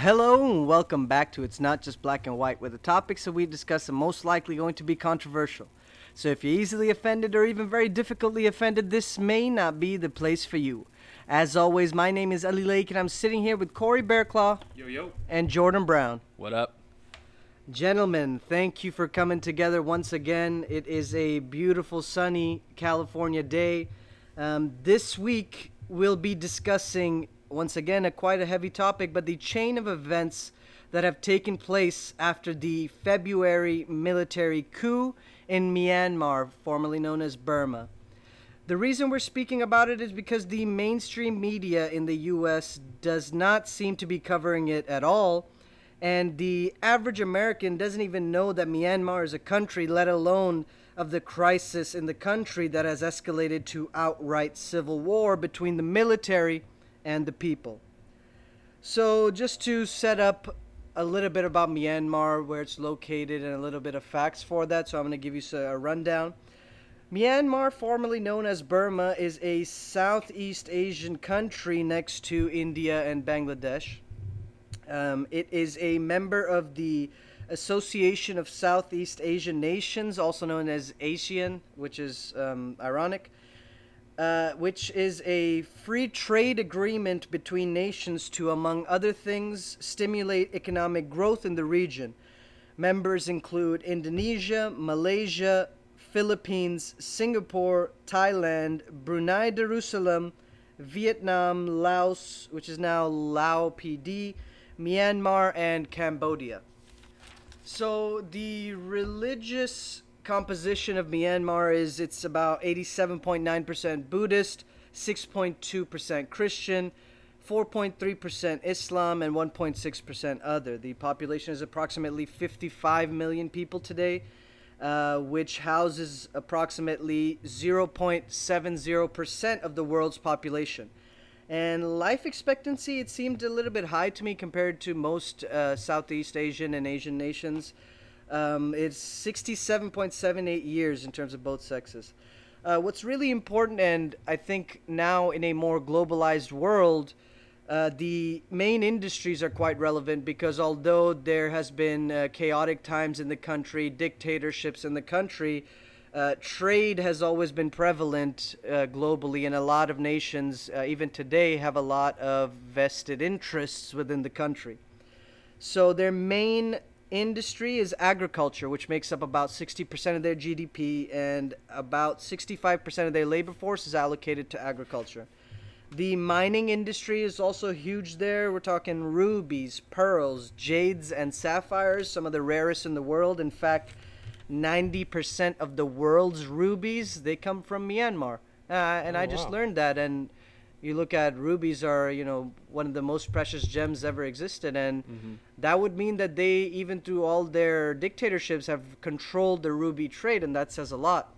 Hello and welcome back to It's Not Just Black and White, where the topics that we discuss are most likely going to be controversial. So if you're easily offended or even very difficultly offended, this may not be the place for you. As always, my name is Ali Lake and I'm sitting here with Corey Bearclaw and Jordan Brown. What up? Gentlemen, thank you for coming together once again. It is a beautiful sunny California day. This week we'll be discussing once again quite a heavy topic, but the chain of events that have taken place after the February military coup in Myanmar, formerly known as Burma. The reason we're speaking about it is because the mainstream media in the US does not seem to be covering it at all, and the average American doesn't even know that Myanmar is a country, let alone of the crisis in the country that has escalated to outright civil war between the military and the people. So just to set up a little bit about Myanmar, where it's located, and a little bit of facts for that, so I'm going to give you a rundown. Myanmar, formerly known as Burma, is a Southeast Asian country next to India and Bangladesh. It is a member of the Association of Southeast Asian Nations, also known as ASEAN, which is ironic, which is a free trade agreement between nations to, among other things, stimulate economic growth in the region. Members include Indonesia, Malaysia, Philippines, Singapore, Thailand, Brunei Darussalam, Vietnam, Laos, which is now Lao PD, Myanmar, and Cambodia. So the religious composition of Myanmar is it's about 87.9% Buddhist, 6.2% Christian, 4.3% Islam, and 1.6% other. The population is approximately 55 million people today, which houses approximately 0.70% of the world's population. And life expectancy, it seemed a little bit high to me compared to most Southeast Asian and Asian nations. It's 67.78 years in terms of both sexes. What's really important, and I think now in a more globalized world, the main industries are quite relevant because although there has been chaotic times in the country, dictatorships in the country, trade has always been prevalent globally, and a lot of nations, even today, have a lot of vested interests within the country. So their main industry is agriculture, which makes up about 60% of their GDP, and about 65% of their labor force is allocated to agriculture. The mining industry is also huge there. We're talking rubies, pearls, jades, and sapphires, some of the rarest in the world. In fact, 90% of the world's rubies, they come from Myanmar. I just learned that, and you look at rubies are, one of the most precious gems ever existed, and that would mean that they, even through all their dictatorships, have controlled the ruby trade, and that says a lot.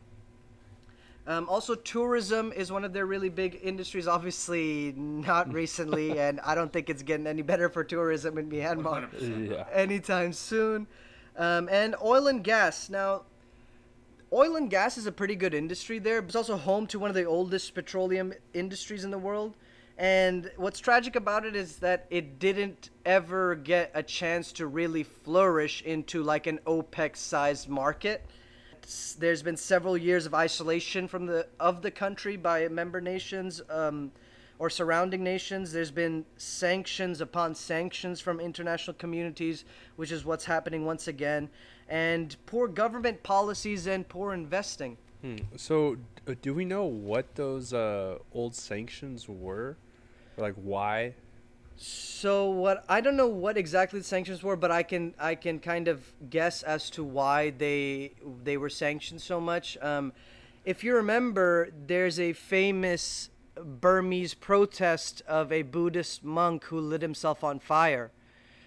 Also, tourism is one of their really big industries, obviously not recently, and I don't think it's getting any better for tourism in Myanmar anytime soon. And oil and gas. Now, oil and gas is a pretty good industry there. It's also home to one of the oldest petroleum industries in the world. And what's tragic about it is that it didn't ever get a chance to really flourish into like an OPEC-sized market. There's been several years of isolation from the country by member nations or surrounding nations. There's been sanctions upon sanctions from international communities, which is what's happening once again, and poor government policies and poor investing. So, do we know what those old sanctions were? Or, like, why? So I don't know what exactly the sanctions were, but I can kind of guess as to why they were sanctioned so much. If you remember, there's a famous Burmese protest of a Buddhist monk who lit himself on fire.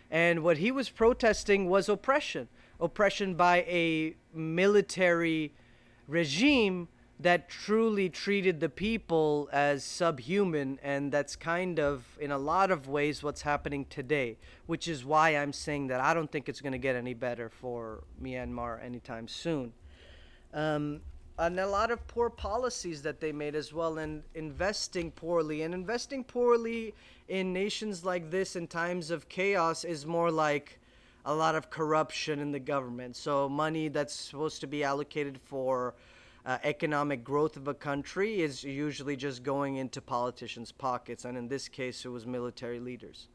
And what he was protesting was oppression by a military regime that truly treated the people as subhuman, and that's kind of, in a lot of ways, what's happening today, which is why I'm saying that I don't think it's going to get any better for Myanmar anytime soon. and a lot of poor policies that they made as well, and investing poorly. And investing poorly in nations like this in times of chaos is more like a lot of corruption in the government. So money that's supposed to be allocated for economic growth of a country is usually just going into politicians' pockets, and in this case, it was military leaders.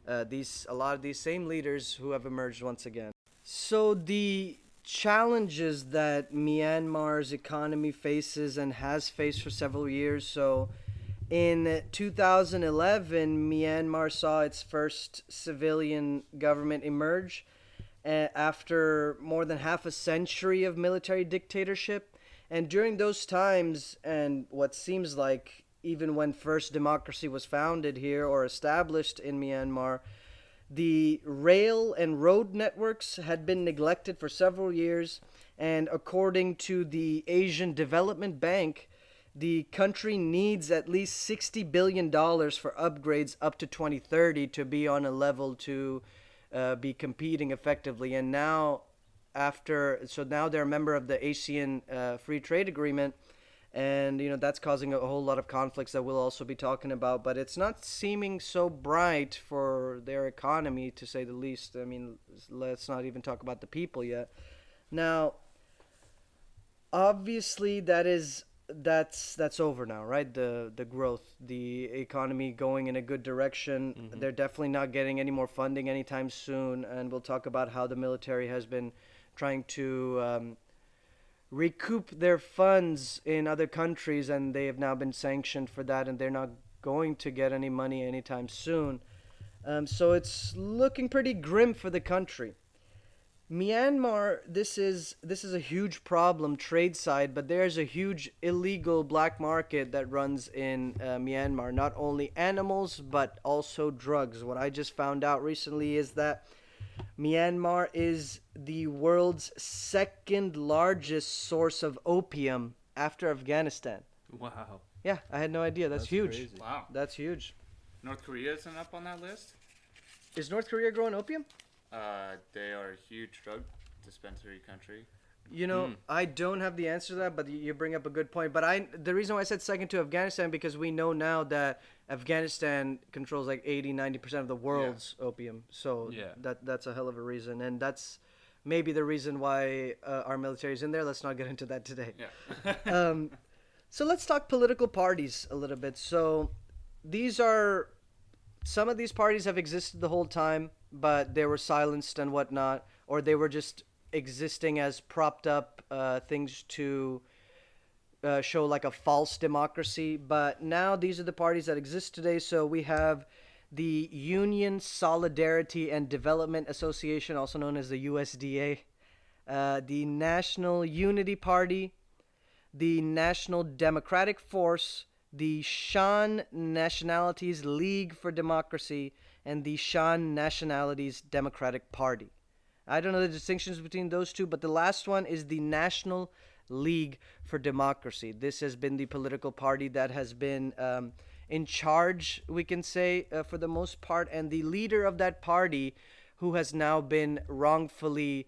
A lot of these same leaders who have emerged once again. So the challenges that Myanmar's economy faces and has faced for several years. So in 2011, Myanmar saw its first civilian government emerge after more than half a century of military dictatorship. And during those times, and what seems like even when first democracy was founded here or established in Myanmar, the rail and road networks had been neglected for several years, and according to the Asian Development Bank, the country needs at least $60 billion for upgrades up to 2030 to be on a level to be competing effectively. And now, now they're a member of the ASEAN Free Trade Agreement, and that's causing a whole lot of conflicts that we'll also be talking about. But it's not seeming so bright for their economy, to say the least. I mean, let's not even talk about the people yet. Now, obviously, that's over now, right? The growth, the economy going in a good direction. Mm-hmm. They're definitely not getting any more funding anytime soon, and we'll talk about how the military has been trying to recoup their funds in other countries, and they have now been sanctioned for that, and they're not going to get any money anytime soon. So it's looking pretty grim for the country. Myanmar, this is a huge problem trade side, but there's a huge illegal black market that runs in Myanmar. Not only animals, but also drugs. What I just found out recently is that Myanmar is the world's second largest source of opium after Afghanistan. Wow. Yeah, I had no idea. That's huge. Crazy. Wow. That's huge. North Korea isn't up on that list? Is North Korea growing opium? They are a huge drug dispensary country. I don't have the answer to that, but you bring up a good point. But the reason why I said second to Afghanistan, because we know now that Afghanistan controls like 80-90% of the world's opium. So that's a hell of a reason. And that's maybe the reason why our military is in there. Let's not get into that today. Yeah. So let's talk political parties a little bit. So some of these parties have existed the whole time, but they were silenced and whatnot, or they were just existing as propped up things to show like a false democracy. But now these are the parties that exist today. So we have the Union Solidarity and Development Association, also known as the USDA, the National Unity Party, the National Democratic Force, the Shan Nationalities League for Democracy, and the Shan Nationalities Democratic Party. I don't know the distinctions between those two, but the last one is the National League for Democracy. This has been the political party that has been in charge, we can say, for the most part, and the leader of that party, who has now been wrongfully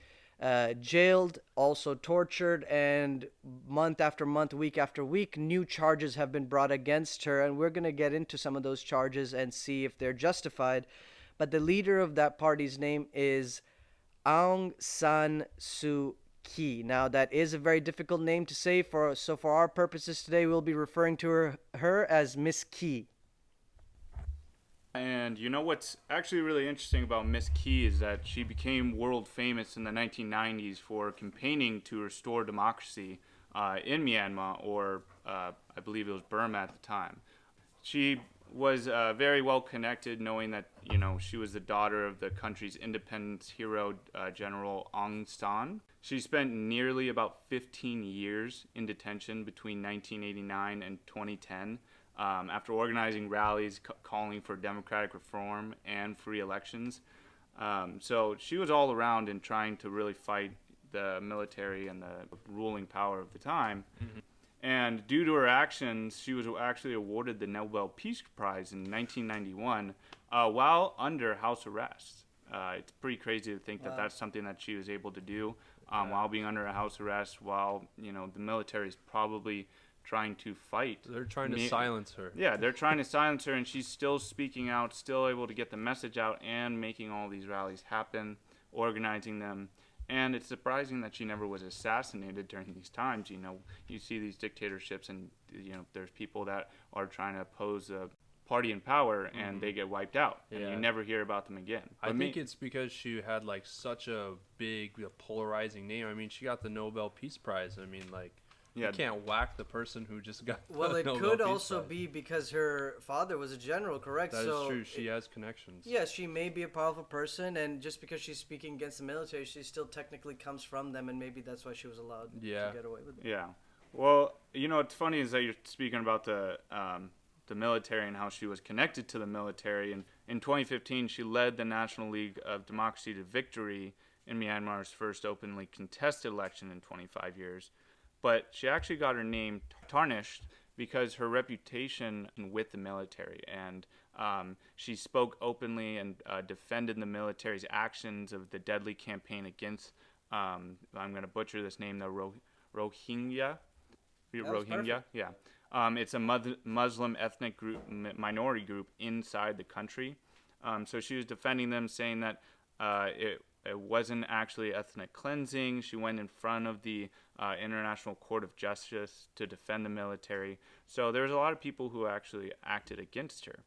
jailed, also tortured, and month after month, week after week, new charges have been brought against her, and we're going to get into some of those charges and see if they're justified. But the leader of that party's name is Aung San Suu Kyi. Now, that is a very difficult name to say, so for our purposes today, we'll be referring to her as Miss Kyi. And you know what's actually really interesting about Miss Kyi is that she became world famous in the 1990s for campaigning to restore democracy in Myanmar, or I believe it was Burma at the time. She was very well connected, knowing that she was the daughter of the country's independence hero, General Aung San. She spent nearly about 15 years in detention between 1989 and 2010. After organizing rallies calling for democratic reform and free elections. So she was all around in trying to really fight the military and the ruling power of the time. Mm-hmm. And due to her actions, she was actually awarded the Nobel Peace Prize in 1991 while under house arrest. It's pretty crazy to think that Wow. that's something that she was able to do while being under a house arrest, while the military is probably trying to fight. They're trying to silence her. Yeah, they're trying to silence her, and she's still speaking out, still able to get the message out, and making all these rallies happen, organizing them. And it's surprising that she never was assassinated during these times. You see these dictatorships, and there's people that are trying to oppose the party in power, and they get wiped out, and you never hear about them again. I think it's because she had like such a big polarizing name. I mean, she got the Nobel Peace Prize. I mean, like, you can't whack the person who just got the Well, it Nobel could Peace also Prize. be because her father was a general, correct? That So is true. She has connections. yeah, she may be a powerful person, and just because she's speaking against the military, she still technically comes from them, and maybe that's why she was allowed to get away with it. Yeah. Well, what's funny is that you're speaking about the military and how she was connected to the military. And in 2015, she led the National League of Democracy to victory in Myanmar's first openly contested election in 25 years. But she actually got her name tarnished because her reputation with the military. And she spoke openly and defended the military's actions of the deadly campaign against, I'm going to butcher this name, the Rohingya. Rohingya, yeah. It's a Muslim ethnic group, minority group inside the country. So she was defending them, saying that it wasn't actually ethnic cleansing. She went in front of the International Court of Justice to defend the military. So there's a lot of people who actually acted against her,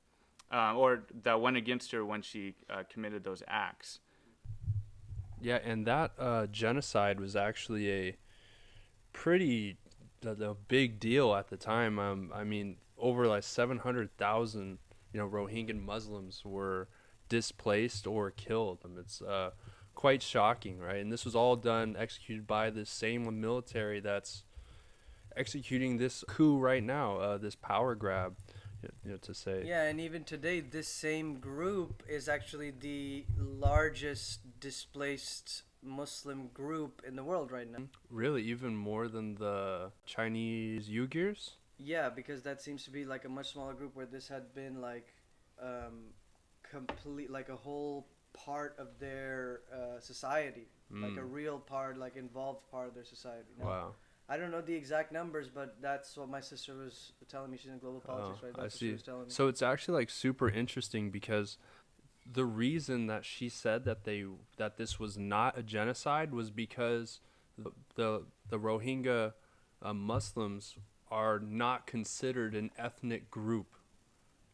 or that went against her when she committed those acts. Yeah, and that genocide was actually a pretty the big deal at the time. I mean, over like 700,000, Rohingya Muslims were displaced or killed. It's quite shocking, right? And this was all executed by this same military that's executing this coup right now, this power grab, to say. Yeah, and even today, this same group is actually the largest displaced Muslim group in the world right now. Really, even more than the Chinese Uyghurs? Yeah, because that seems to be like a much smaller group where this had been like complete, like a whole part of their society, like a real part, like involved part of their society. Now, Wow. I don't know the exact numbers, but that's what my sister was telling me. She's in global politics, right? That's I what see. she was telling me. So it's actually like super interesting because the reason that she said that this was not a genocide was because the Rohingya Muslims are not considered an ethnic group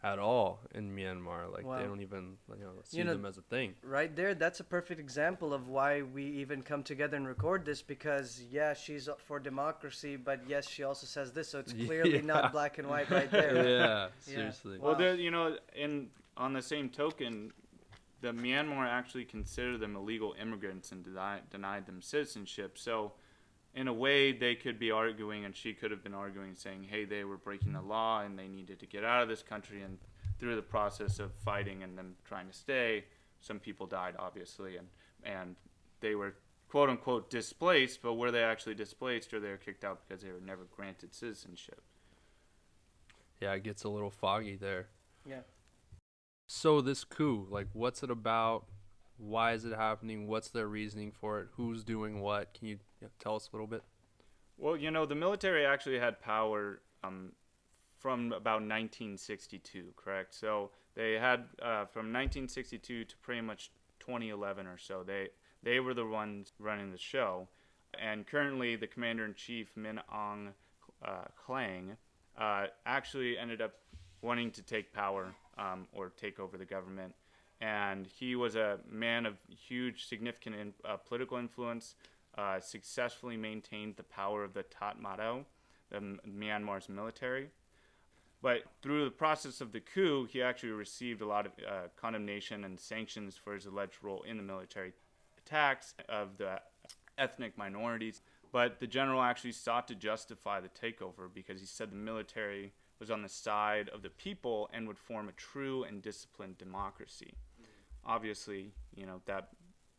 at all in Myanmar. Like, they don't even see them as a thing. Right there, that's a perfect example of why we even come together and record this, because she's up for democracy, but yes, she also says this, so it's clearly not black and white right there. Yeah, seriously. Well, on the same token, the Myanmar actually considered them illegal immigrants and denied them citizenship. So in a way, they could be arguing, and she could have been arguing, saying, hey, they were breaking the law and they needed to get out of this country. And through the process of fighting and them trying to stay, some people died, obviously, and they were quote unquote displaced. But were they actually displaced, or they were kicked out because they were never granted citizenship? Yeah, it gets a little foggy there. Yeah. So this coup, like, what's it about? Why is it happening? What's their reasoning for it? Who's doing what? Can you tell us a little bit? Well, the military actually had power from about 1962, correct? So they had from 1962 to pretty much 2011 or so. They were the ones running the show. And currently, the commander-in-chief, Min Aung Hlaing, actually ended up wanting to take power or take over the government. And he was a man of huge, significant political influence, successfully maintained the power of the Tatmadaw, Myanmar's military. But through the process of the coup, he actually received a lot of condemnation and sanctions for his alleged role in the military attacks of the ethnic minorities. But the general actually sought to justify the takeover because he said the military was on the side of the people and would form a true and disciplined democracy. Obviously, that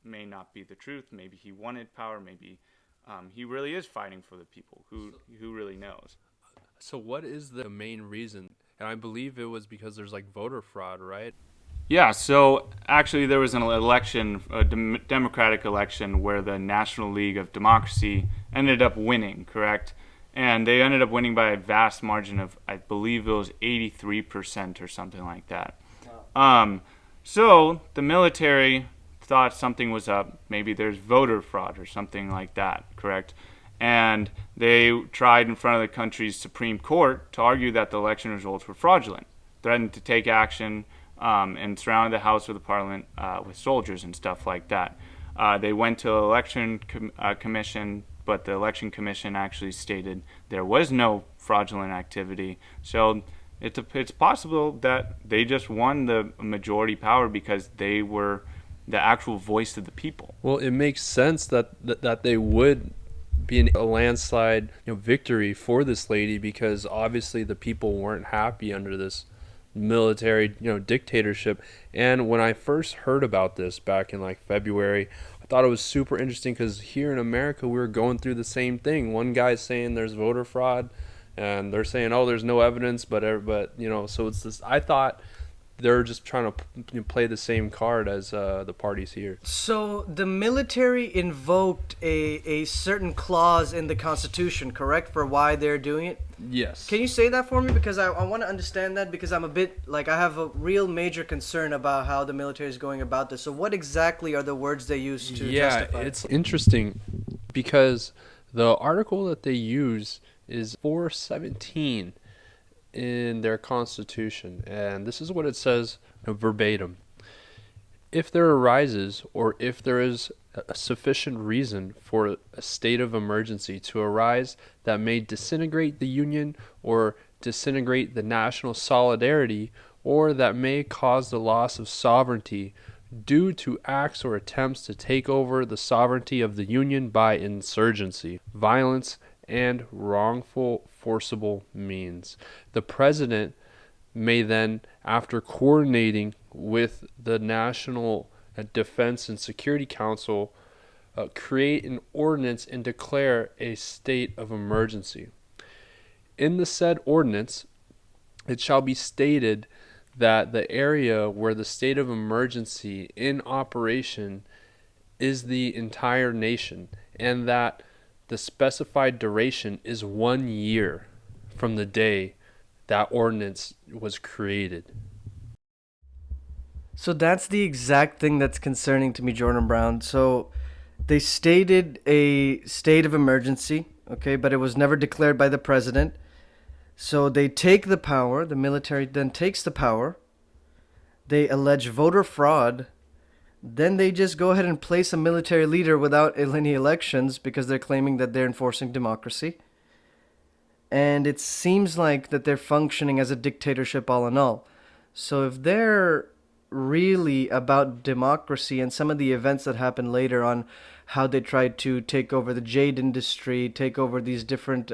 may not be the truth. Maybe he wanted power. Maybe he really is fighting for the people. Who really knows? So what is the main reason? And I believe it was because there's like voter fraud, right? Yeah, so actually there was an election, a democratic election, where the National League of Democracy ended up winning, correct? And they ended up winning by a vast margin of, I believe it was 83% or something like that. So the military thought something was up. Maybe there's voter fraud or something like that, correct? And they tried in front of the country's Supreme Court to argue that the election results were fraudulent, threatened to take action, and surrounded the House or the Parliament with soldiers and stuff like that. They went to the election commission, but the election commission actually stated there was no fraudulent activity. So it's possible that they just won the majority power because they were the actual voice of the people. Well, it makes sense that they would be a landslide, victory for this lady, because obviously the people weren't happy under this military, dictatorship. And when I first heard about this back in like February, I thought it was super interesting because here in America we were going through the same thing. One guy's saying there's voter fraud, and they're saying, oh, there's no evidence, but so it's this. I thought they're just trying to play the same card as the parties here. So the military invoked a certain clause in the Constitution, correct, for why they're doing it? Yes. Can you say that for me? Because I want to understand that, because I'm a bit, I have a real major concern about how the military is going about this. So what exactly are the words they use to justify? Yeah, it's interesting because the article that they use is 417 in their Constitution, and this is what it says verbatim. If there arises, or if there is a sufficient reason for a state of emergency to arise that may disintegrate the Union or disintegrate the national solidarity, or that may cause the loss of sovereignty due to acts or attempts to take over the sovereignty of the Union by insurgency, violence, and wrongful forcible means, the President may then, after coordinating with the National Defense and Security Council, create an ordinance and declare a state of emergency. In the said ordinance, it shall be stated that the area where the state of emergency in operation is the entire nation, and that the specified duration is 1 year from the day that ordinance was created. So that's the exact thing that's concerning to me, Jordan Brown. So they stated a state of emergency, okay, but it was never declared by the president. So they take the power, the military then takes the power, they allege voter fraud, then they just go ahead and place a military leader without any elections because they're claiming that they're enforcing democracy. And it seems like that they're functioning as a dictatorship all in all. So if they're really about democracy, and some of the events that happened later on, how they tried to take over the jade industry, take over these different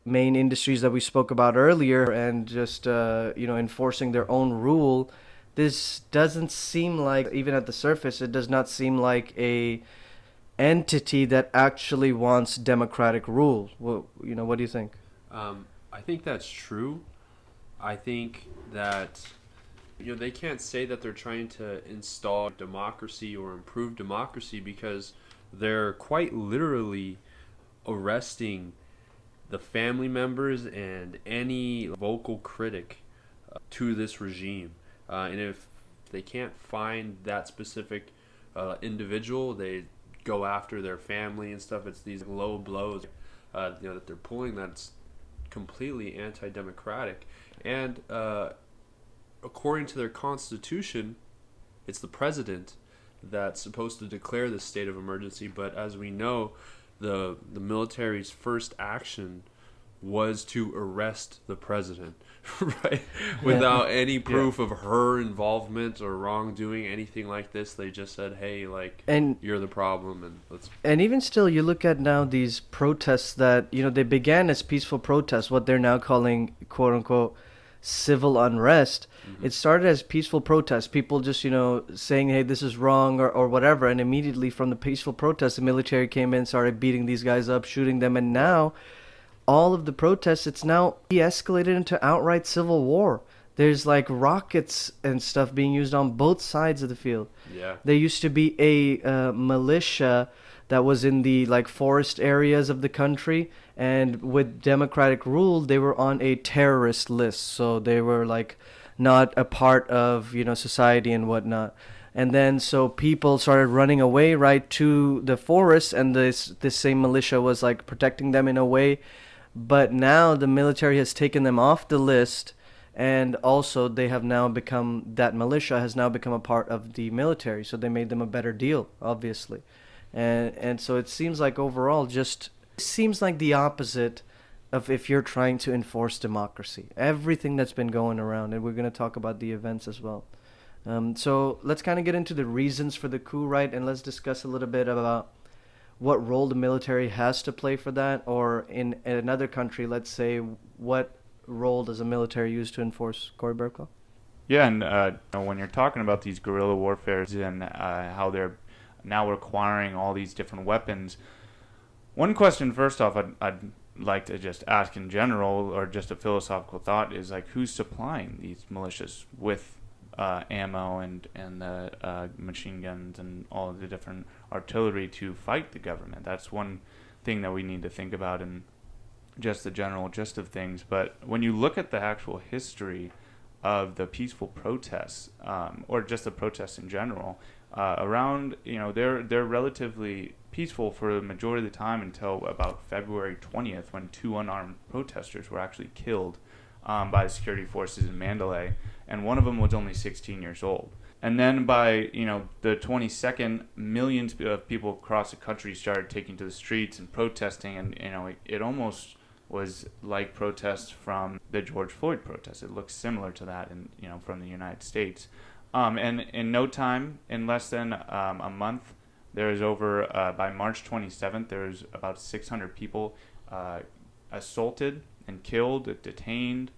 main industries that we spoke about earlier, and just enforcing their own rule, this doesn't seem like, even at the surface, it does not seem like a entity that actually wants democratic rule. Well, what do you think? I think that's true. I think that they can't say that they're trying to install democracy or improve democracy, because they're quite literally arresting the family members and any vocal critic to this regime. And if they can't find that specific individual, they go after their family and stuff. It's these low blows that they're pulling that's completely anti-democratic. And according to their constitution, it's the president that's supposed to declare this state of emergency. But as we know, the military's first action was to arrest the president, right? Without any proof of her involvement or wrongdoing, anything like this. They just said, hey, you're the problem, and let's... And even still, you look at now these protests that, they began as peaceful protests, what they're now calling, quote unquote, civil unrest. Mm-hmm. It started as peaceful protests, people just, saying, hey, this is wrong, or whatever. And immediately from the peaceful protests, the military came in, started beating these guys up, shooting them. And now all of the protests, it's now de-escalated into outright civil war. There's like rockets and stuff being used on both sides of the field. Yeah. There used to be a militia that was in the like forest areas of the country, and with democratic rule, they were on a terrorist list. So they were like not a part of society and whatnot. And then so people started running away right to the forest, and this same militia was like protecting them in a way. But now the military has taken them off the list, and also they have now become that militia has now become a part of the military. So they made them a better deal, obviously, and so it seems like overall just seems like the opposite of if you're trying to enforce democracy. Everything that's been going around, and we're going to talk about the events as well. So let's kind of get into the reasons for the coup, right? And let's discuss a little bit about what role the military has to play for that, or in another country, let's say, what role does the military use to enforce Cory Burkle? Yeah, and when you're talking about these guerrilla warfares and how they're now requiring all these different weapons, one question first off I'd like to just ask in general, or just a philosophical thought, is like, who's supplying these militias with ammo and the machine guns and all of the different artillery to fight the government? That's one thing that we need to think about in just the general gist of things. But when you look at the actual history of the peaceful protests, or just the protests in general, around, they're relatively peaceful for the majority of the time until about February 20th, when 2 unarmed protesters were actually killed by the security forces in Mandalay, and one of them was only 16 years old. And then by the 22nd, millions of people across the country started taking to the streets and protesting, and it almost was like protests from the George Floyd protests. It looks similar to that, from the United States. And in no time, in less than a month, there is over by March 27th, there's about 600 people assaulted and killed, detained.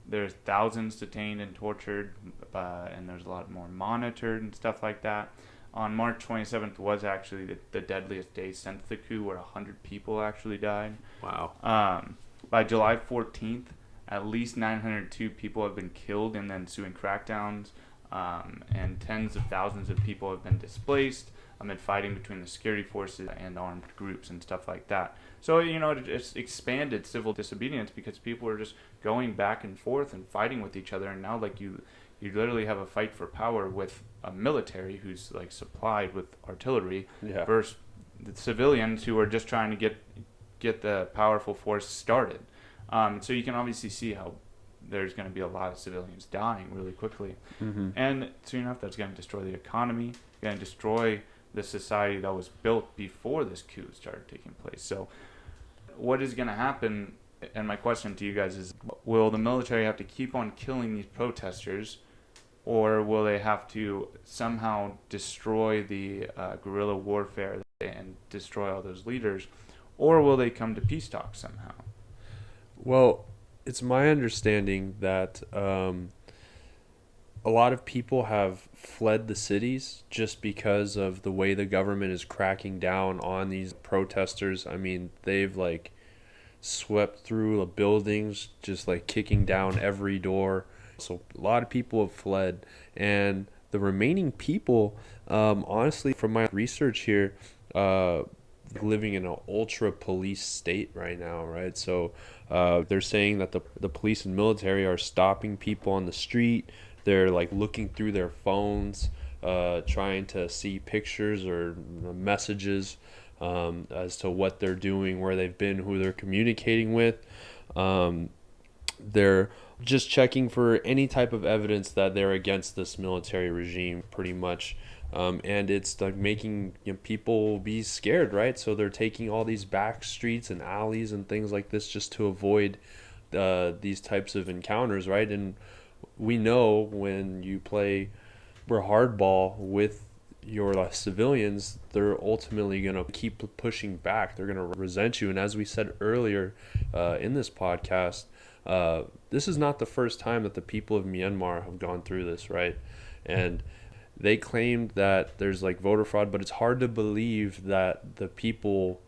There's thousands detained and tortured, and there's a lot more monitored and stuff like that. On March 27th was actually the deadliest day since the coup, where 100 people actually died. Wow. By July 14th, at least 902 people have been killed in the ensuing crackdowns, and tens of thousands of people have been displaced amid fighting between the security forces and armed groups and stuff like that. So, it's expanded civil disobedience because people are just going back and forth and fighting with each other. And now, like, you literally have a fight for power with a military who's, like, supplied with artillery, Yeah. versus the civilians who are just trying to get the powerful force started. So you can obviously see how there's going to be a lot of civilians dying really quickly. Mm-hmm. And soon enough, that's going to destroy the economy, going to destroy the society that was built before this coup started taking place. So what is going to happen, and my question to you guys is, will the military have to keep on killing these protesters, or will they have to somehow destroy the guerrilla warfare and destroy all those leaders, or will they come to peace talks somehow? Well, it's my understanding that a lot of people have fled the cities just because of the way the government is cracking down on these protesters. I mean, they've like swept through the buildings, just like kicking down every door. So a lot of people have fled, and the remaining people, honestly, from my research here, living in an ultra police state right now, right? So they're saying that the police and military are stopping people on the street. They're like looking through their phones, trying to see pictures or messages as to what they're doing, where they've been, who they're communicating with. They're just checking for any type of evidence that they're against this military regime, pretty much. And it's like making people be scared, right? So they're taking all these back streets and alleys and things like this just to avoid these types of encounters, right? And we know when you play hardball with your civilians, they're ultimately going to keep pushing back. They're going to resent you. And as we said earlier in this podcast, this is not the first time that the people of Myanmar have gone through this, right? And they claimed that there's like voter fraud, but it's hard to believe that the people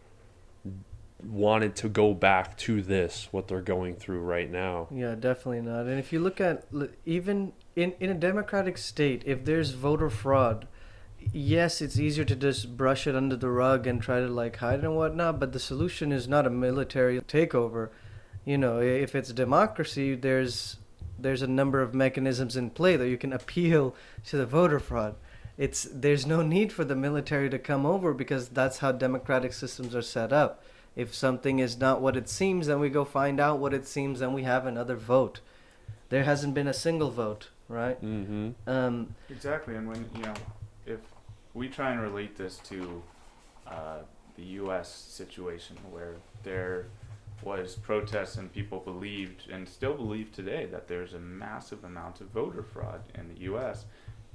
wanted to go back to this, what they're going through right now. Yeah, definitely not. And if you look at even in a democratic state, if there's voter fraud, yes, it's easier to just brush it under the rug and try to like hide it and whatnot. But the solution is not a military takeover. You know, if it's democracy, there's a number of mechanisms in play that you can appeal to the voter fraud. There's no need for the military to come over because that's how democratic systems are set up. If something is not what it seems, then we go find out what it seems, and we have another vote. There hasn't been a single vote, right? Exactly, and when if we try and relate this to the U.S. situation, where there was protests and people believed and still believe today that there's a massive amount of voter fraud in the U.S.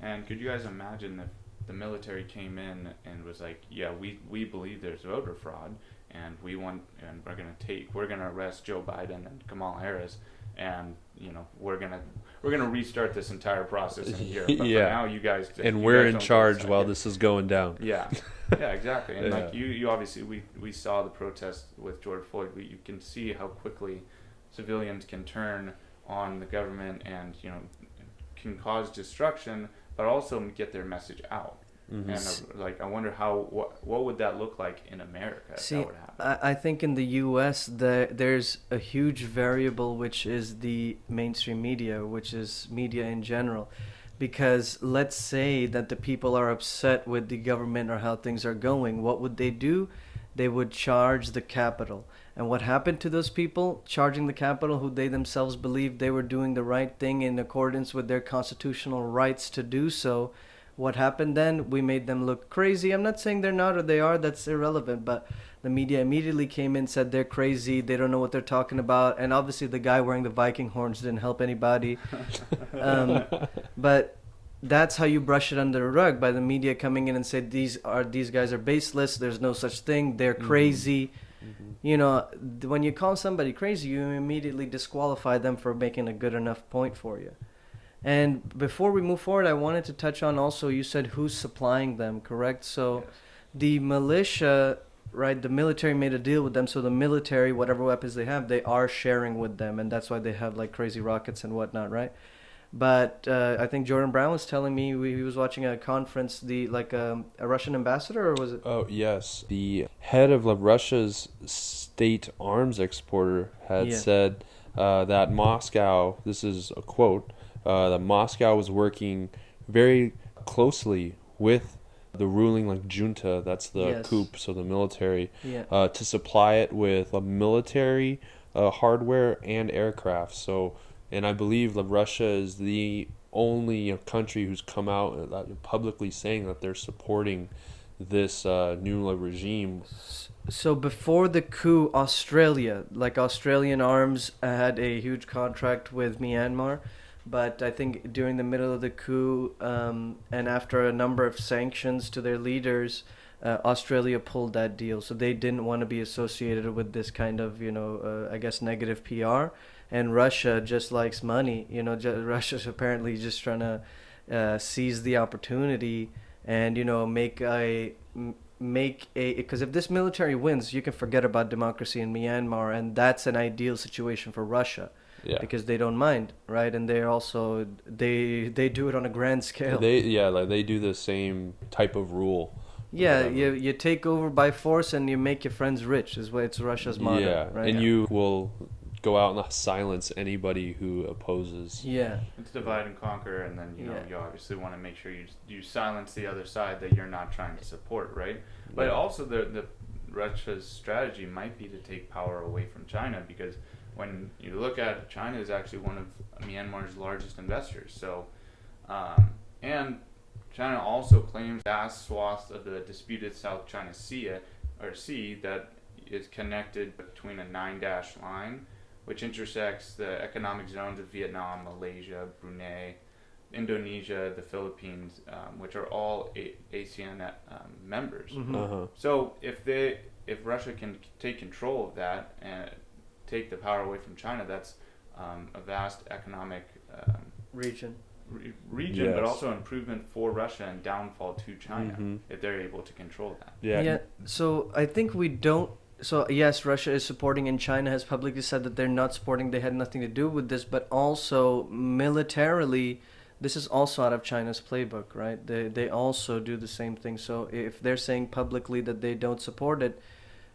And could you guys imagine if the military came in and was like, yeah, we believe there's voter fraud, and we're gonna arrest Joe Biden and Kamala Harris, and we're gonna restart this entire process in here. But Yeah. for now, you guys And you we're guys in don't charge decide. while this is going down. Yeah, yeah, exactly. And Yeah. like you obviously we saw the protest with George Floyd. You can see how quickly civilians can turn on the government and can cause destruction, but also get their message out. Mm-hmm. And I wonder what would that look like in America if See, that would happen. I think in the U.S. There's a huge variable, which is the mainstream media, which is media in general. Because let's say that the people are upset with the government or how things are going. What would they do? They would charge the capital. And what happened to those people charging the capital, who they themselves believed they were doing the right thing in accordance with their constitutional rights to do so? What happened then? We made them look crazy. I'm not saying they're not or they are. That's irrelevant. But the media immediately came in, said they're crazy. They don't know what they're talking about. And obviously the guy wearing the Viking horns didn't help anybody. But that's how you brush it under the rug, by the media coming in and say these guys are baseless. There's no such thing. They're crazy. When you call somebody crazy, you immediately disqualify them for making a good enough point for you. And before we move forward, I wanted to touch on also, you said who's supplying them, correct? So Yes. the militia, right, the military made a deal with them. So the military, whatever weapons they have, they are sharing with them. And that's why they have like crazy rockets and whatnot, right? But I think Jordan Brown was telling me he was watching a conference, a Russian ambassador, or was it? Oh, yes. The head of Russia's state arms exporter had said that Moscow, this is a quote, that Moscow was working very closely with the ruling junta, that's the coup, so the military, to supply it with military hardware and aircraft. So, and I believe Russia is the only country who's come out publicly saying that they're supporting this new regime. So before the coup, Australian arms had a huge contract with Myanmar. But I think during the middle of the coup, and after a number of sanctions to their leaders, Australia pulled that deal. So they didn't want to be associated with this kind of, I guess, negative PR. And Russia just likes money. Russia's apparently just trying to seize the opportunity and, because if this military wins, you can forget about democracy in Myanmar. And that's an ideal situation for Russia. Yeah. Because they don't mind, right? And they're also they do it on a grand scale. They do the same type of rule. Yeah, you take over by force and you make your friends rich. It's Russia's motto. Yeah, right? and you will go out and silence anybody who opposes. Yeah. It's divide and conquer, and then you obviously want to make sure you silence the other side that you're not trying to support, right? But also the Russia's strategy might be to take power away from China, because when you look at it, China is actually one of Myanmar's largest investors. So, and China also claims vast swaths of the disputed South China Sea that is connected between a 9-dash line, which intersects the economic zones of Vietnam, Malaysia, Brunei, Indonesia, the Philippines, which are all ASEAN members. Mm-hmm. So if Russia can take control of that and take the power away from China, that's a vast economic Region. region, Yes. but also improvement for Russia and downfall to China if they're able to control that. Yeah. So I think we don't So yes, Russia is supporting, and China has publicly said that they're not supporting. They had nothing to do with this, but also militarily, this is also out of China's playbook, right? They also do the same thing. So if they're saying publicly that they don't support it,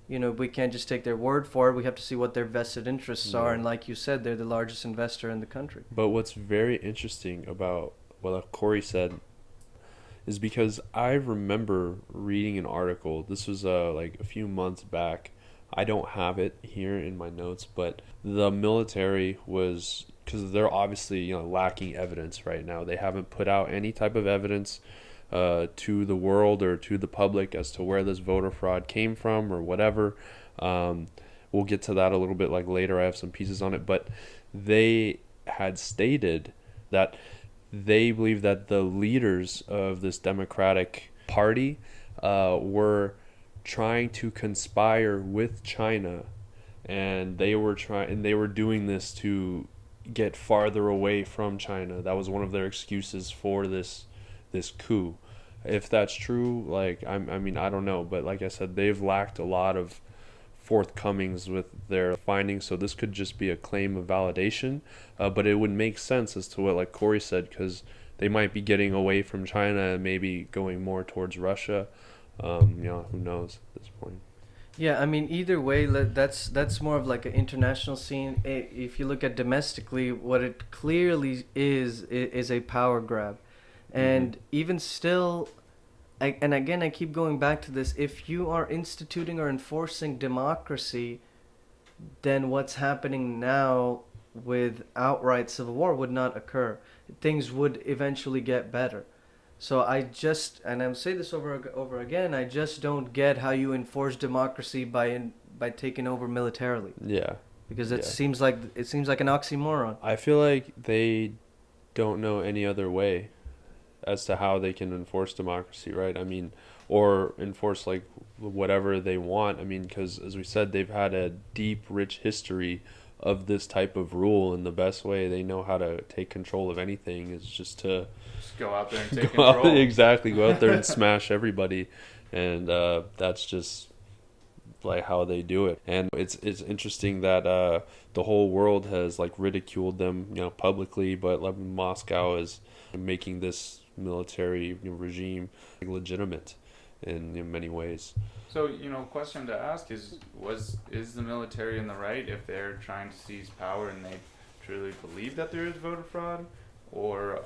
we can't just take their word for it. We have to see what their vested interests are, Yeah. and like you said, they're the largest investor in the country. But what's very interesting about what Corey said is because I remember reading an article. This was like a few months back. I don't have it here in my notes, but the military was, because they're obviously lacking evidence right now. They haven't put out any type of evidence to the world or to the public as to where this voter fraud came from or whatever. We'll get to that a little bit like later. I have some pieces on it, but they had stated that they believe that the leaders of this Democratic Party were trying to conspire with China, and they were doing this to get farther away from China. That was one of their excuses for this coup. If that's true, I mean, I don't know, but like I said, they've lacked a lot of forthcomings with their findings, so this could just be a claim of validation, but it would make sense as to what like Corey said, because they might be getting away from China and maybe going more towards Russia. Who knows at this point. Yeah, I mean, either way, that's more of like an international scene. If you look at domestically, what it clearly is a power grab, and even still, and again, I keep going back to this. If you are instituting or enforcing democracy, then what's happening now with outright civil war would not occur. Things would eventually get better. So and I'm saying this over again, I just don't get how you enforce democracy by taking over militarily, Yeah, because yeah. it seems like an oxymoron. I feel like they don't know any other way as to how they can enforce democracy, right? I mean, or enforce like whatever they want. I mean, because as we said, they've had a deep, rich history of this type of rule, and the best way they know how to take control of anything is just to Just go out there and take go out, control. exactly, go out there and smash everybody, and that's just like how they do it. And it's interesting that the whole world has like ridiculed them, publicly, but like Moscow is making this military regime legitimate in many ways. So, question to ask is the military in the right if they're trying to seize power and they truly believe that there is voter fraud, or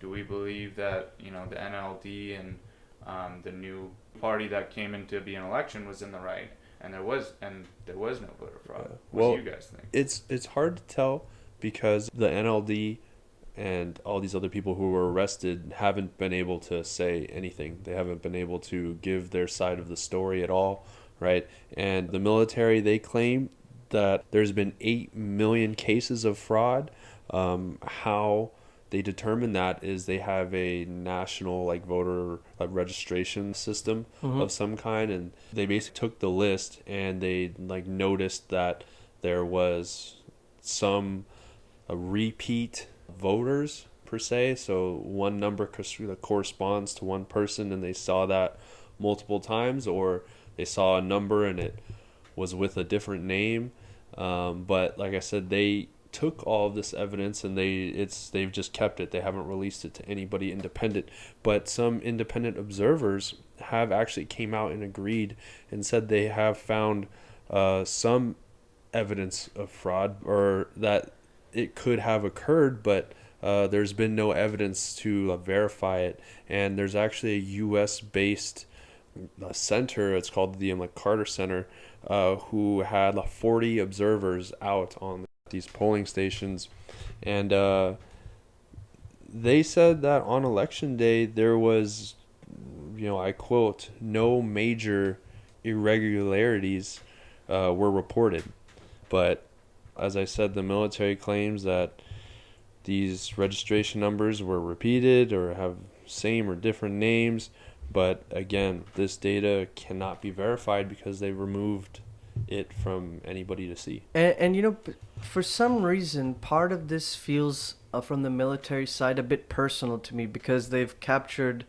do we believe that the NLD and the new party that came into being election was in the right and there was no voter fraud? What do you guys think? It's hard to tell because the NLD and all these other people who were arrested haven't been able to say anything. They haven't been able to give their side of the story at all, right? And the military, they claim that there's been 8 million cases of fraud. How they determine that is they have a national voter registration system of some kind, and they basically took the list and they noticed that there was some repeat voters per se, so one number corresponds to one person and they saw that multiple times, or they saw a number and it was with a different name, but like I said, they took all of this evidence and they've just kept it. They haven't released it to anybody independent, but some independent observers have actually came out and agreed and said they have found some evidence of fraud, or that it could have occurred, but there's been no evidence to verify it. And there's actually a U.S. based center. It's called the Carter Center, who had 40 observers out on these polling stations, and they said that on election day there was, I quote, no major irregularities were reported. But as I said, the military claims that these registration numbers were repeated or have same or different names. But again, this data cannot be verified because they removed it from anybody to see. And for some reason, part of this feels from the military side a bit personal to me, because they've captured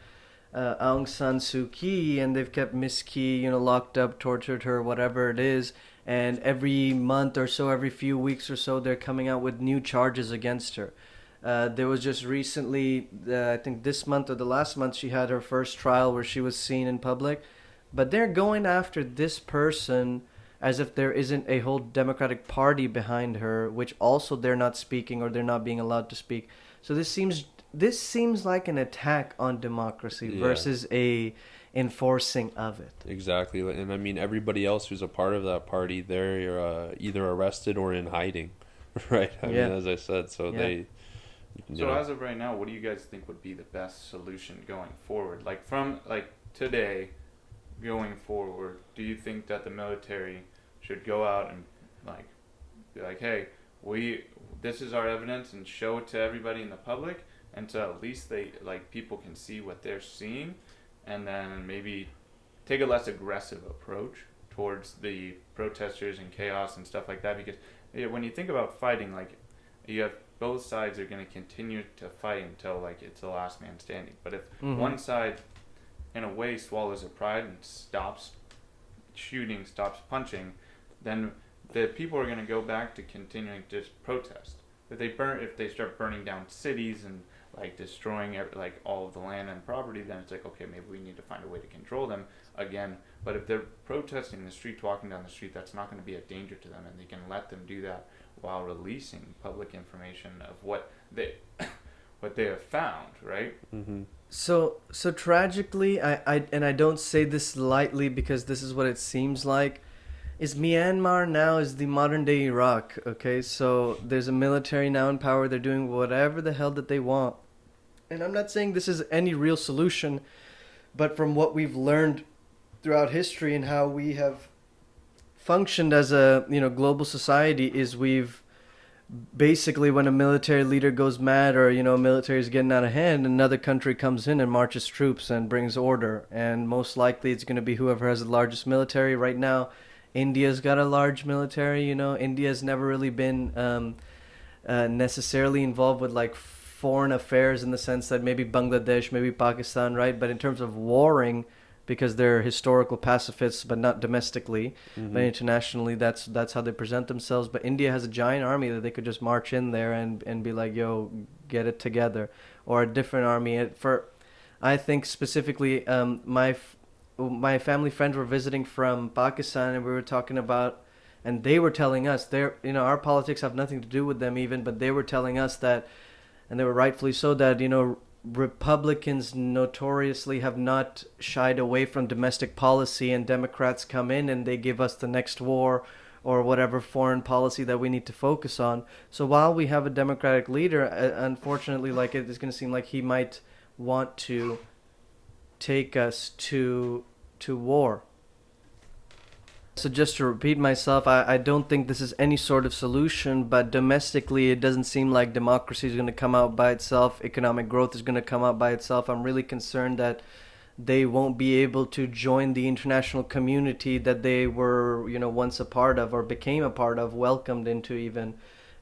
Aung San Suu Kyi, and they've kept Miss Kyi, locked up, tortured her, whatever it is. And every month or so, every few weeks or so, they're coming out with new charges against her. There was just recently, I think this month or the last month, she had her first trial where she was seen in public. But they're going after this person as if there isn't a whole Democratic Party behind her, which also they're not speaking or they're not being allowed to speak. So this seems like an attack on democracy versus a enforcing of it. Exactly. And I mean, everybody else who's a part of that party, they're either arrested or in hiding, right? I mean, as I said, so they. So as of right now, what do you guys think would be the best solution going forward? Like from today, going forward, do you think that the military should go out and be like, hey, this is our evidence, and show it to everybody in the public, and so at least people can see what they're seeing, and then maybe take a less aggressive approach towards the protesters and chaos and stuff like that? Because when you think about fighting, you have both sides are going to continue to fight until it's the last man standing. But if one side in a way swallows their pride and stops shooting, stops punching, then the people are going to go back to continuing to just protest. If they start burning down cities and destroying all of the land and property, then it's okay, maybe we need to find a way to control them again. But if they're protesting in the street, walking down the street, that's not going to be a danger to them, and they can let them do that while releasing public information of what they have found, right? Mm-hmm. So tragically, I don't say this lightly because this is what it seems like, is Myanmar now is the modern day Iraq, okay? So there's a military now in power. They're doing whatever the hell that they want. And I'm not saying this is any real solution, but from what we've learned throughout history and how we have functioned as a global society, is we've basically, when a military leader goes mad or military is getting out of hand, another country comes in and marches troops and brings order, and most likely it's going to be whoever has the largest military. Right now, India's got a large military. India's never really been necessarily involved with foreign affairs in the sense that maybe Bangladesh, maybe Pakistan, right? But in terms of warring, because they're historical pacifists, but not domestically, but internationally, that's how they present themselves. But India has a giant army that they could just march in there and be like, yo, get it together. Or a different army. I think specifically, my family friends were visiting from Pakistan, and we were talking about, and they were telling us, our politics have nothing to do with them even, but they were telling us that, and they were rightfully so, that, Republicans notoriously have not shied away from domestic policy, and Democrats come in and they give us the next war or whatever foreign policy that we need to focus on. So while we have a Democratic leader, unfortunately, it is going to seem like he might want to take us to war. So just to repeat myself, I don't think this is any sort of solution, but domestically it doesn't seem like democracy is going to come out by itself. Economic growth is going to come out by itself. I'm really concerned that they won't be able to join the international community that they were, once a part of or became a part of, welcomed into even.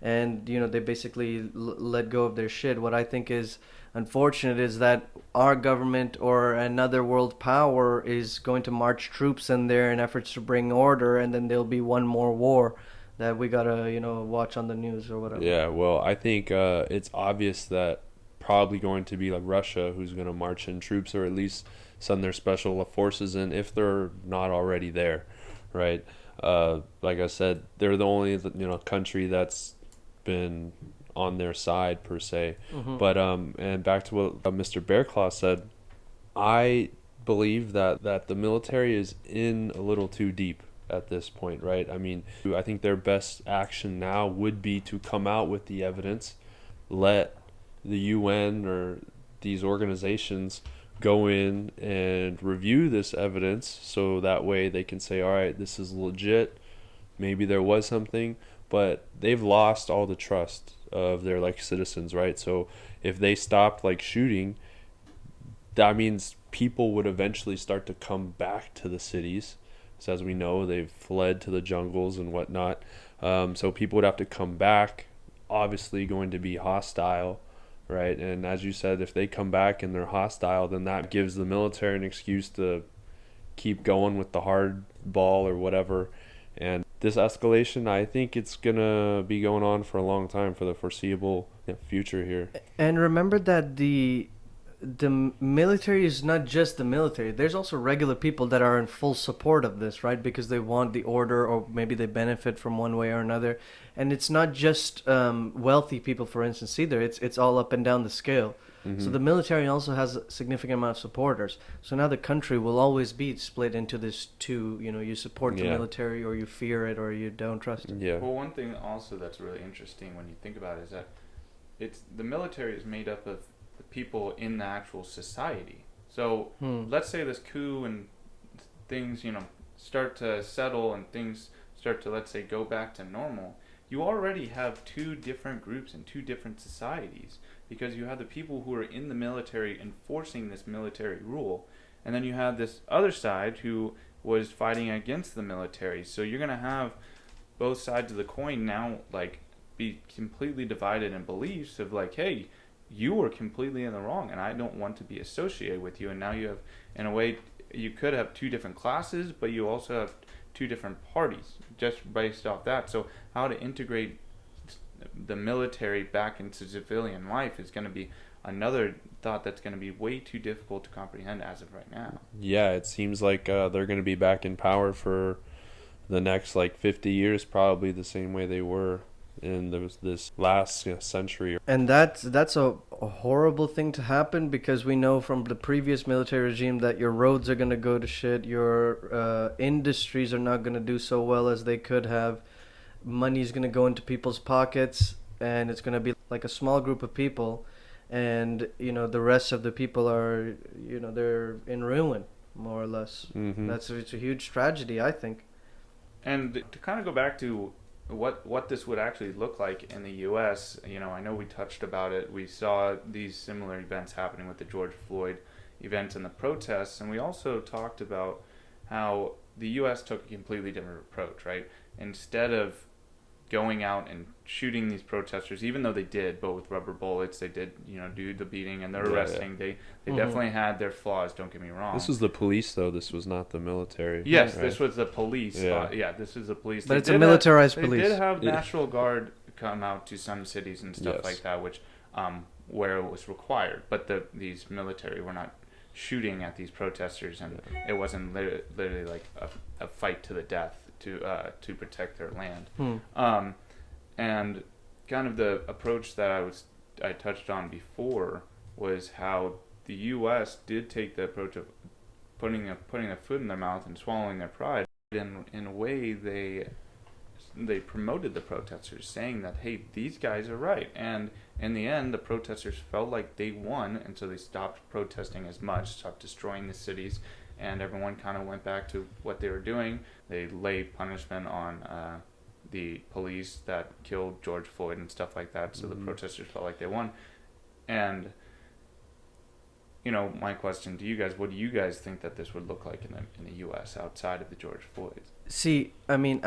And, they basically let go of their shit. What I think is unfortunate is that our government or another world power is going to march troops in there in efforts to bring order, and then there'll be one more war that we gotta watch on the news or whatever. Yeah, well, I think it's obvious that probably going to be Russia who's going to march in troops, or at least send their special forces in if they're not already there, right? Like I said, they're the only country that's been on their side per se. But and back to what Mr. Bearclaw said, I believe that the military is in a little too deep at this point, right? I mean, I think their best action now would be to come out with the evidence, let the UN or these organizations go in and review this evidence, so that way they can say, all right, this is legit, maybe there was something. But they've lost all the trust of their citizens, right? So if they stopped shooting, that means people would eventually start to come back to the cities. So as we know, they've fled to the jungles and whatnot. So people would have to come back, obviously going to be hostile. right? And as you said, if they come back and they're hostile, then that gives the military an excuse to keep going with the hard ball or whatever. And this escalation, I think it's gonna be going on for a long time, for the foreseeable future here. And remember that the military is not just the military. There's also regular people that are in full support of this, right? Because they want the order, or maybe they benefit from one way or another. And it's not just wealthy people, for instance, either. It's all up and down the scale. So the military also has a significant amount of supporters. So now the country will always be split into this two. You know, you support the military, or you fear it, or you don't trust it. Yeah. Well, one thing also that's really interesting when you think about it is that the military is made up of the people in the actual society. So let's say this coup and things, start to settle and things start to, let's say, go back to normal. You already have two different groups and two different societies, because you have the people who are in the military enforcing this military rule, and then you have this other side who was fighting against the military. So you're going to have both sides of the coin now, like, be completely divided in beliefs of, like, hey, you were completely in the wrong and I don't want to be associated with you. And now you have, in a way, you could have two different classes, but you also have two different parties just based off that. So how to integrate the military back into civilian life is going to be another thought that's going to be way too difficult to comprehend as of right now. Yeah, it seems like they're going to be back in power for the next 50 years, probably the same way they were in this last century. And that's a horrible thing to happen, because we know from the previous military regime that your roads are going to go to shit, your industries are not going to do so well as they could have, money is going to go into people's pockets, and it's going to be like a small group of people, and the rest of the people are they're in ruin, more or less. It's a huge tragedy, I think. And to kind of go back to what this would actually look like in the U.S., I know we touched about it. We saw these similar events happening with the George Floyd events and the protests, and we also talked about how the U.S. took a completely different approach, right? Instead of going out and shooting these protesters, even though they did, but with rubber bullets, they did, do the beating and their arresting. They definitely had their flaws, don't get me wrong. This was the police, though. This was not the military. Yes, right? This was the police. This is the police. But it's a militarized police. They did have National Guard come out to some cities and stuff like that, which where it was required. But these military were not shooting at these protesters, and it wasn't literally like a fight to the death to protect their land. And kind of the approach that I touched on before was how the U.S. did take the approach of putting a foot in their mouth and swallowing their pride. In a way, they promoted the protesters, saying that, hey, these guys are right. And in the end, the protesters felt like they won, and so they stopped protesting as much, stopped destroying the cities, and everyone kind of went back to what they were doing. They laid punishment on the police that killed George Floyd and stuff like that, so the protesters felt like they won. And my question to you guys, what do you guys think that this would look like in the U.S. outside of the George Floyd? See, I mean,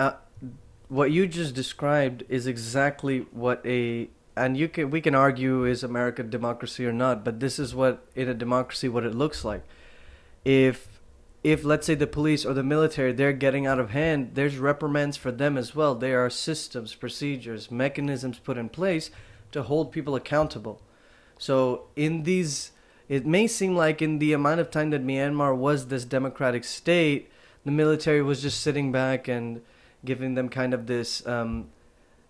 what you just described is exactly what we can argue, is America democracy or not, but this is what, in a democracy, what it looks like. If let's say the police or the military, they're getting out of hand, there's reprimands for them as well. There are systems, procedures, mechanisms put in place to hold people accountable. So it may seem like in the amount of time that Myanmar was this democratic state, the military was just sitting back and giving them kind of this,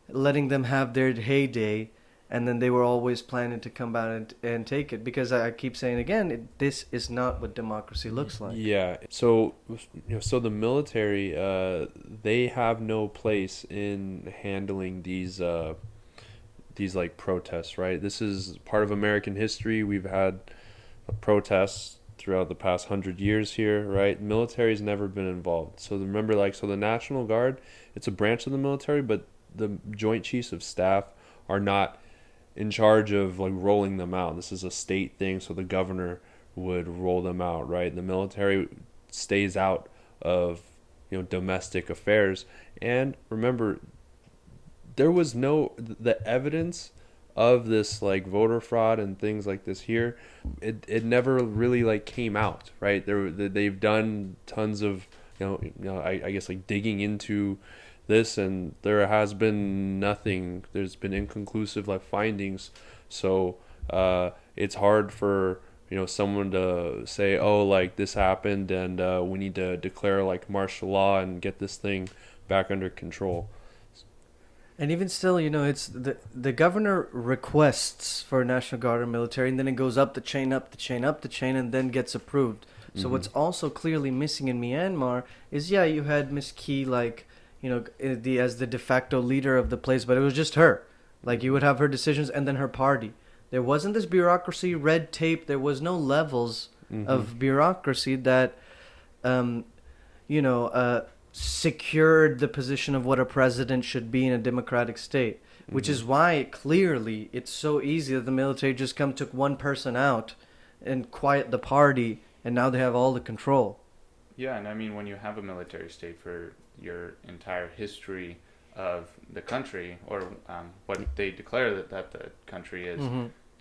letting them have their heyday, and then they were always planning to come back and take it. Because I keep saying again, this is not what democracy looks like. Yeah. So the military, they have no place in handling these protests, right? This is part of American history. We've had protests throughout the past 100 years here, right? Military's never been involved. So remember, the National Guard, it's a branch of the military, but the Joint Chiefs of Staff are not in charge of rolling them out. This is a state thing, so the governor would roll them out, right? The military stays out of domestic affairs. And remember, there was the evidence of this like voter fraud and things like this here, it never really like came out, right? They've done tons of I guess like digging into this, and there has been nothing. There's been inconclusive like findings, so it's hard for someone to say, oh, like this happened and we need to declare like martial law and get this thing back under control. And even still, it's the governor requests for a National Guard or military, and then it goes up the chain, up the chain, up the chain, and then gets approved. So what's also clearly missing in Myanmar is, you had Miss Kyi, like, as the de facto leader of the place, but it was just her. Like, you would have her decisions and then her party. There wasn't this bureaucracy, red tape. There was no levels of bureaucracy that, secured the position of what a president should be in a democratic state, which is why clearly it's so easy that the military just took one person out and quiet the party, and now they have all the control. Yeah, and I mean, when you have a military state for your entire history of the country, or what they declare that the country is,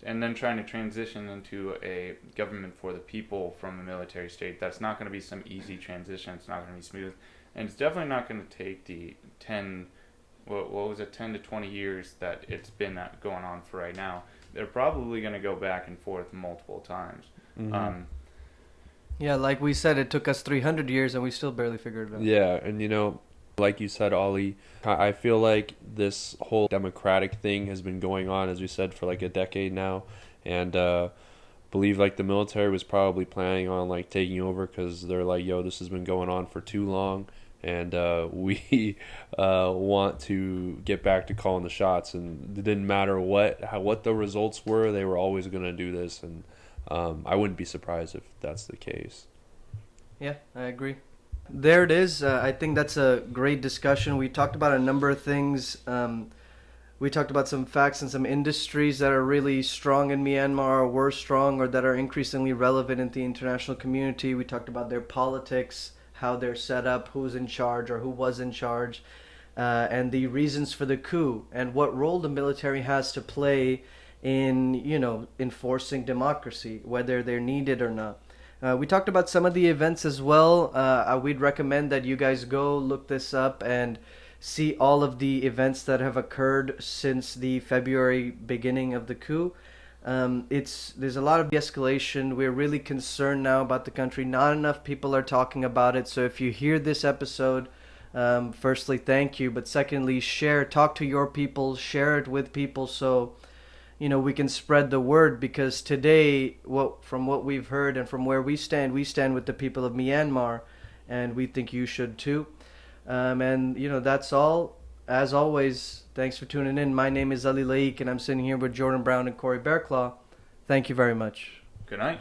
and then trying to transition into a government for the people from a military state, that's not going to be some easy transition. It's not going to be smooth. And it's definitely not going to take the 10 to 20 years that it's been going on for right now. They're probably going to go back and forth multiple times. Yeah, like we said, it took us 300 years and we still barely figured it out. Yeah, and like you said, Ollie, I feel like this whole democratic thing has been going on, as we said, for like a decade now. And believe like the military was probably planning on like taking over because they're like, yo, this has been going on for too long. And we want to get back to calling the shots, and it didn't matter what the results were. They were always going to do this, and I wouldn't be surprised if that's the case. Yeah, I agree. There it is. I think that's a great discussion. We talked about a number of things. We talked about some facts and some industries that are really strong in Myanmar, or were strong, or that are increasingly relevant in the international community. We talked about their politics, how they're set up, who's in charge or who was in charge, and the reasons for the coup, and what role the military has to play in, enforcing democracy, whether they're needed or not. We talked about some of the events as well. We'd recommend that you guys go look this up and see all of the events that have occurred since the February beginning of the coup. There's a lot of de-escalation. We're really concerned now about the country. Not enough people are talking about it. So if you hear this episode, firstly, thank you. But secondly, talk to your people, share it with people so, we can spread the word. Because today, from what we've heard and from where we stand with the people of Myanmar, and we think you should too. And that's all. As always, thanks for tuning in. My name is Ali Laik, and I'm sitting here with Jordan Brown and Corey Bearclaw. Thank you very much. Good night.